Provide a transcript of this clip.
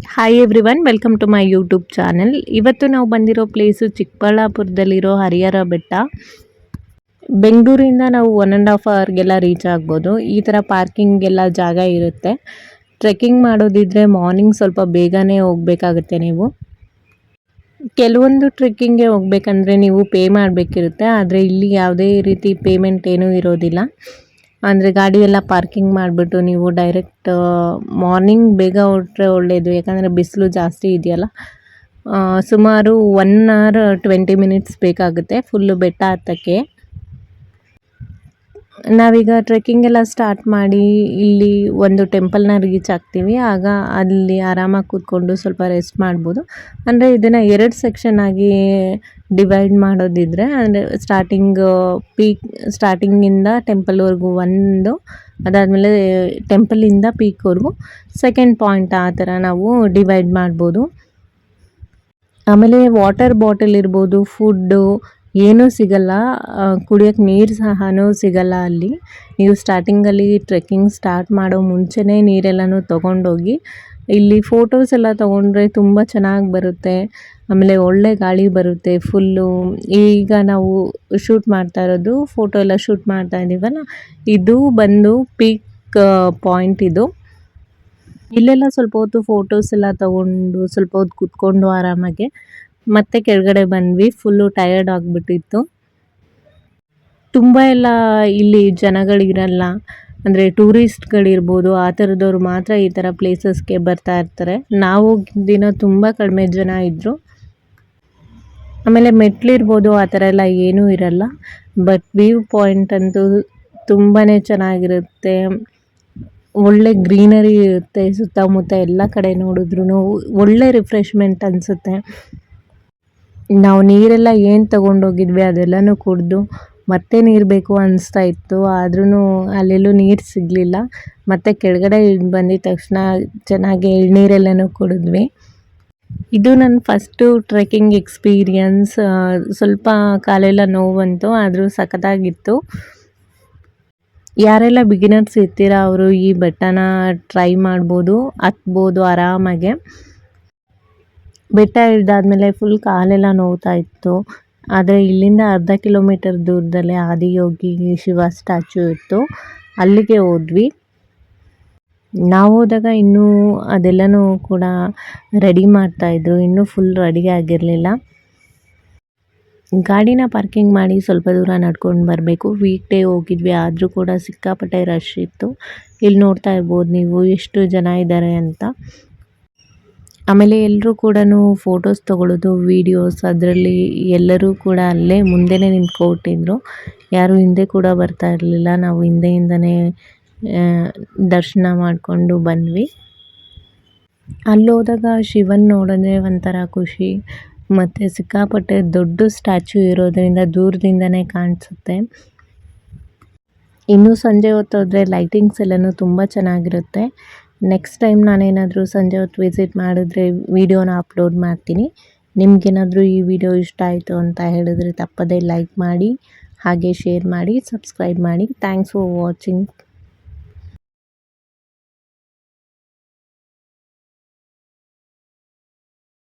Hi everyone, welcome to my YouTube channel. ಇವತ್ತು ನಾವು ಬಂದಿರೋ ಪ್ಲೇಸು ಚಿಕ್ಕಬಳ್ಳಾಪುರದಲ್ಲಿರೋ ಹರಿಹರ ಬೆಟ್ಟ. ಬೆಂಗಳೂರಿಂದ ನಾವು 1.5 ಅವರ್ಗೆಲ್ಲ ರೀಚ್ ಆಗ್ಬೋದು. ಈ ಥರ ಪಾರ್ಕಿಂಗ್ ಎಲ್ಲ ಜಾಗ ಇರುತ್ತೆ. ಟ್ರೆಕ್ಕಿಂಗ್ ಮಾಡೋದಿದ್ರೆ ಮಾರ್ನಿಂಗ್ ಸ್ವಲ್ಪ ಬೇಗನೆ ಹೋಗಬೇಕಾಗುತ್ತೆ. ನೀವು ಕೆಲವೊಂದು ಟ್ರೆಕ್ಕಿಂಗ್ಗೆ ಹೋಗ್ಬೇಕಂದ್ರೆ ನೀವು ಪೇ ಮಾಡಬೇಕಿರುತ್ತೆ, ಆದರೆ ಇಲ್ಲಿ ಯಾವುದೇ ರೀತಿ ಪೇಮೆಂಟ್ ಏನೂ ಇರೋದಿಲ್ಲ. ಅಂದರೆ ಗಾಡಿ ಎಲ್ಲ ಪಾರ್ಕಿಂಗ್ ಮಾಡಿಬಿಟ್ಟು ನೀವು ಡೈರೆಕ್ಟ್ ಮಾರ್ನಿಂಗ್ ಬೇಗ ಹೊರಟ್ರೆ ಒಳ್ಳೆಯದು. ಯಾಕಂದರೆ ಬಿಸಿಲು ಜಾಸ್ತಿ ಇದೆಯಲ್ಲ. ಸುಮಾರು 1 ಅವರ್ 20 ಮಿನಿಟ್ಸ್ ಬೇಕಾಗುತ್ತೆ ಫುಲ್ಲು ಬೆಟ್ಟ ಹತ್ತಕ್ಕೆ. ನಾವೀಗ ಟ್ರೆಕ್ಕಿಂಗ್ ಎಲ್ಲ ಸ್ಟಾರ್ಟ್ ಮಾಡಿ ಇಲ್ಲಿ ಒಂದು ಟೆಂಪಲ್ನ ರೀಚ್ ಆಗ್ತೀವಿ. ಆಗ ಅಲ್ಲಿ ಆರಾಮಾಗಿ ಕೂತ್ಕೊಂಡು ಸ್ವಲ್ಪ ರೆಸ್ಟ್ ಮಾಡ್ಬೋದು. ಅಂದರೆ ಇದನ್ನು 2 ಸೆಕ್ಷನ್ ಆಗಿ ಡಿವೈಡ್ ಮಾಡೋದಿದ್ರೆ, ಅಂದರೆ ಸ್ಟಾರ್ಟಿಂಗಿಂದ ಟೆಂಪಲ್ವರೆಗೂ ಒಂದು, ಅದಾದಮೇಲೆ ಟೆಂಪಲಿಂದ ಪೀಕ್ವರೆಗೂ ಸೆಕೆಂಡ್ ಪಾಯಿಂಟ್, ಆ ಥರ ನಾವು ಡಿವೈಡ್ ಮಾಡ್ಬೋದು. ಆಮೇಲೆ ವಾಟರ್ ಬಾಟಲ್ ಇರ್ಬೋದು, ಫುಡ್ಡು ಏನೂ ಸಿಗಲ್ಲ, ಕುಡಿಯೋಕ್ಕೆ ನೀರು ಸಹ ಸಿಗಲ್ಲ ಅಲ್ಲಿ. ನೀವು ಸ್ಟಾರ್ಟಿಂಗಲ್ಲಿ ಟ್ರೆಕ್ಕಿಂಗ್ ಸ್ಟಾರ್ಟ್ ಮಾಡೋ ಮುಂಚೆನೇ ನೀರೆಲ್ಲನೂ ತೊಗೊಂಡೋಗಿ ಇಲ್ಲಿ ಫೋಟೋಸ್ ಎಲ್ಲ ತೊಗೊಂಡ್ರೆ ತುಂಬ ಚೆನ್ನಾಗಿ ಬರುತ್ತೆ. ಆಮೇಲೆ ಒಳ್ಳೆ ಗಾಳಿ ಬರುತ್ತೆ ಫುಲ್ಲು. ಈಗ ನಾವು ಶೂಟ್ ಮಾಡ್ತಾ ಇರೋದು, ಫೋಟೋ ಎಲ್ಲ ಶೂಟ್ ಮಾಡ್ತಾ ಇದ್ದೀವಲ್ಲ, ಇದು ಬಂದು ಪೀಕ್ ಪಾಯಿಂಟ್. ಇದು ಇಲ್ಲೆಲ್ಲ ಸ್ವಲ್ಪ ಹೊತ್ತು ಫೋಟೋಸ್ ಎಲ್ಲ ತೊಗೊಂಡು ಸ್ವಲ್ಪ ಹೊತ್ತು ಕೂತ್ಕೊಂಡು ಆರಾಮಾಗೆ ಮತ್ತೆ ಕೆಳಗಡೆ ಬಂದ್ವಿ. ಫುಲ್ಲು ಟಯರ್ಡ್ ಆಗಿಬಿಟ್ಟಿತ್ತು. ತುಂಬ ಎಲ್ಲ ಇಲ್ಲಿ ಜನಗಳಿರಲ್ಲ, ಅಂದರೆ ಟೂರಿಸ್ಟ್ಗಳಿರ್ಬೋದು, ಆ ಥರದವ್ರು ಮಾತ್ರ ಈ ಥರ ಪ್ಲೇಸಸ್ಗೆ ಬರ್ತಾ ಇರ್ತಾರೆ. ನಾವು ದಿನ ತುಂಬ ಕಡಿಮೆ ಜನ ಇದ್ದರು. ಆಮೇಲೆ ಮೆಟ್ಲಿರ್ಬೋದು, ಆ ಥರ ಎಲ್ಲ ಏನೂ ಇರಲ್ಲ. ಬಟ್ ವ್ಯೂ ಪಾಯಿಂಟ್ ಅಂತೂ ತುಂಬಾ ಚೆನ್ನಾಗಿರುತ್ತೆ. ಒಳ್ಳೆ ಗ್ರೀನರಿ ಇರುತ್ತೆ ಸುತ್ತಮುತ್ತ. ಎಲ್ಲ ಕಡೆ ನೋಡಿದ್ರೂ ಒಳ್ಳೆ ರಿಫ್ರೆಶ್ಮೆಂಟ್ ಅನಿಸುತ್ತೆ. ನಾವು ನೀರೆಲ್ಲ ಏನು ತೊಗೊಂಡೋಗಿದ್ವಿ ಅದೆಲ್ಲನೂ ಕುಡಿದು ಮತ್ತೆ ನೀರು ಬೇಕು ಅನಿಸ್ತಾ ಇತ್ತು. ಆದ್ರೂ ಅಲ್ಲೆಲ್ಲೂ ನೀರು ಸಿಗಲಿಲ್ಲ. ಮತ್ತು ಕೆಳಗಡೆ ಬಂದಿದ ತಕ್ಷಣ ಚೆನ್ನಾಗಿ ಎಳ್ನೀರೆಲ್ಲನೂ ಕುಡಿದ್ವಿ. ಇದು ನನ್ನ ಫಸ್ಟು ಟ್ರೆಕ್ಕಿಂಗ್ ಎಕ್ಸ್ಪೀರಿಯನ್ಸ್. ಸ್ವಲ್ಪ ಕಾಲೆಲ್ಲ ನೋವಂತು, ಆದರೂ ಸಖತ್ತಾಗಿತ್ತು. ಯಾರೆಲ್ಲ ಬಿಗಿನರ್ಸ್ ಇರ್ತೀರ ಅವರು ಈ ಬೆಟ್ಟನ ಟ್ರೈ ಮಾಡ್ಬೋದು, ಹತ್ಬೋದು ಆರಾಮಾಗೆ. ಬೆಟ್ಟ ಇಳಿದಾದ್ಮೇಲೆ ಫುಲ್ ಕಾಲೆಲ್ಲ ನೋವ್ತಾ ಇತ್ತು. ಆದರೆ ಇಲ್ಲಿಂದ ಅರ್ಧ ಕಿಲೋಮೀಟರ್ ದೂರದಲ್ಲೇ ಆದಿಯೋಗಿ ಶಿವ ಸ್ಟ್ಯಾಚ್ಯೂ ಇತ್ತು, ಅಲ್ಲಿಗೆ ಹೋದ್ವಿ. ನಾವು ಹೋದಾಗ ಇನ್ನೂ ಅದೆಲ್ಲನೂ ಕೂಡ ರೆಡಿ ಮಾಡ್ತಾಯಿದ್ರು, ಇನ್ನೂ ಫುಲ್ ರೆಡಿ ಆಗಿರಲಿಲ್ಲ. ಗಾಡಿನ ಪಾರ್ಕಿಂಗ್ ಮಾಡಿ ಸ್ವಲ್ಪ ದೂರ ನಡ್ಕೊಂಡು ಬರಬೇಕು. ವೀಕ್ ಡೇ ಹೋಗಿದ್ವಿ, ಆದರೂ ಕೂಡ ಸಿಕ್ಕಾಪಟ್ಟೆ ರಶ್ ಇತ್ತು. ಇಲ್ಲಿ ನೋಡ್ತಾ ಇರ್ಬೋದು ನೀವು ಎಷ್ಟು ಜನ ಇದ್ದಾರೆ ಅಂತ. ಆಮೇಲೆ ಎಲ್ಲರೂ ಕೂಡ ಫೋಟೋಸ್ ತೊಗೊಳ್ಳೋದು, ವೀಡಿಯೋಸ್, ಅದರಲ್ಲಿ ಎಲ್ಲರೂ ಕೂಡ ಅಲ್ಲೇ ಮುಂದೆನೇ ನಿಂತ್ಕೊಬಿಟ್ಟಿದ್ರು. ಯಾರು ಹಿಂದೆ ಕೂಡ ಬರ್ತಾ ಇರಲಿಲ್ಲ. ನಾವು ಹಿಂದೆಯಿಂದನೇ ದರ್ಶನ ಮಾಡಿಕೊಂಡು ಬಂದ್ವಿ. ಅಲ್ಲೋದಾಗ ಶಿವನ್ ನೋಡಿದ್ರೆ ಒಂಥರ ಖುಷಿ. ಮತ್ತು ಸಿಕ್ಕಾಪಟ್ಟೆ ದೊಡ್ಡ ಸ್ಟ್ಯಾಚ್ಯೂ ಇರೋದರಿಂದ ದೂರದಿಂದನೇ ಕಾಣಿಸುತ್ತೆ. ಇನ್ನೂ ಸಂಜೆ ಹೊತ್ತು ಹೋದರೆ ಲೈಟಿಂಗ್ಸ್ ಎಲ್ಲನೂ ತುಂಬ ಚೆನ್ನಾಗಿರುತ್ತೆ. ನೆಕ್ಸ್ಟ್ ಟೈಮ್ ನಾನೇನಾದರೂ ಸಂಜೆ ಹೊತ್ತು ವಿಸಿಟ್ ಮಾಡಿದ್ರೆ ವಿಡಿಯೋನ ಅಪ್ಲೋಡ್ ಮಾಡ್ತೀನಿ. ನಿಮಗೇನಾದರೂ ಈ ವಿಡಿಯೋ ಇಷ್ಟ ಆಯಿತು ಅಂತ ಹೇಳಿದ್ರೆ ತಪ್ಪದೇ ಲೈಕ್ ಮಾಡಿ, ಹಾಗೆ ಶೇರ್ ಮಾಡಿ, ಸಬ್ಸ್ಕ್ರೈಬ್ ಮಾಡಿ. Thanks for watching.